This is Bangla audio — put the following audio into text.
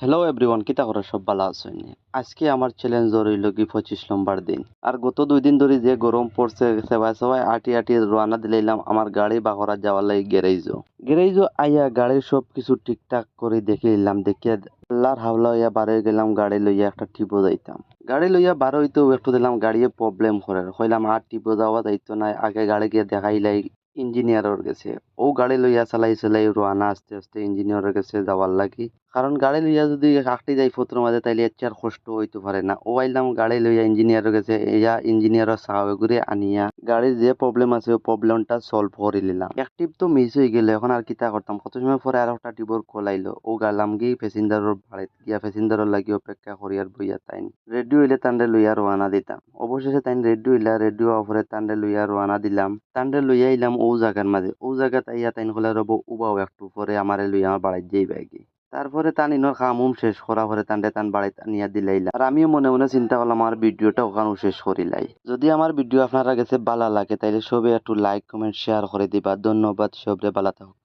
হ্যালো এভরিওয়ান, কিতা করে সব ভালো আছেন? আজকে আমার চ্যালেঞ্জ রইল কি 25 নম্বর দিন। আর গত 2 দিন ধরে যে গরম পড়ছে, সেবাই সবাই আটি আটি রওনা দিলাম আমার গাড়ি বাহরা যাওয়ার লাগি গ্যারেজও আইয়া গাড়ির সব কিছু ঠিকঠাক করে দেখে নিলাম। দেখিয়া আল্লাহর হাওলা হইয়া বার হয়ে গেলাম গাড়ি লইয়া একটা টিপো যাইতাম। গাড়ি লইয়া বার হইতেও একটু দিলাম গাড়িয়ে প্রবলেম করে হইলাম আর টিপো যাওয়া যাইতো না। আগে গাড়ি গিয়ে দেখাইলাই ইঞ্জিনিয়ারের গেছে। ও গাড়ি লইয়া চালাই রোয়ানা আস্তে আস্তে ইঞ্জিনিয়ারের কাছে যাওয়ার লাগি। কারণ গাড়ি লইয়া যদি হাঁকতে যাই ফতর মাঝে তাইলে এর চেয়ে আর কষ্ট হইতে পারে না। ও আইলাম গাড়ি লইয়া ইঞ্জিনিয়ারের কাছে, ইয়া ইঞ্জিনিয়ারের সাহায্য করে আনিয়া গাড়ির যে প্রবলেম আছে ও প্রবলেমটা সলভ করে নিলাম। এক টিপ তো মিস হয়ে গেল, এখন আর কিতা করতাম। কত সময় পরে আর একটা টিপর কল আইলো। ও গেলাম গিয়ে প্যাসেঞ্জারের বাড়িত গিয়া প্যাসেঞ্জারের লাগি অপেক্ষা করি আর বইয়া তাইন রেডি হইলে তান্ডে লইয়া রওনা দিতাম। অবশেষে তাইন রেডি হইলা, রেডি হওয়ার পরে তান্ডে লইয়া রওনা দিলাম। তান্ডে লইয়া আইলাম ও জায়গার মাঝে। ও জায়গাত আইয়া তাইন হলে রব উবাও একটু পরে আমারে লইয়া আমার বাড়িত যাইবা গিয়ে। তারপরে তান ইনোর কাম শেষ করা পরে তান্ডে তান বাড়িতে নিয়ে দিলাইলা। আর আমিও মনে মনে চিন্তা করলাম আমার ভিডিওটা ওখানেও শেষ করিলাই। যদি আমার ভিডিও আপনারা কাছে ভালো লাগে তাইলে সবে একটু লাইক কমেন্ট শেয়ার করে দিবা। ধন্যবাদ, সবরে ভালো থাকুক।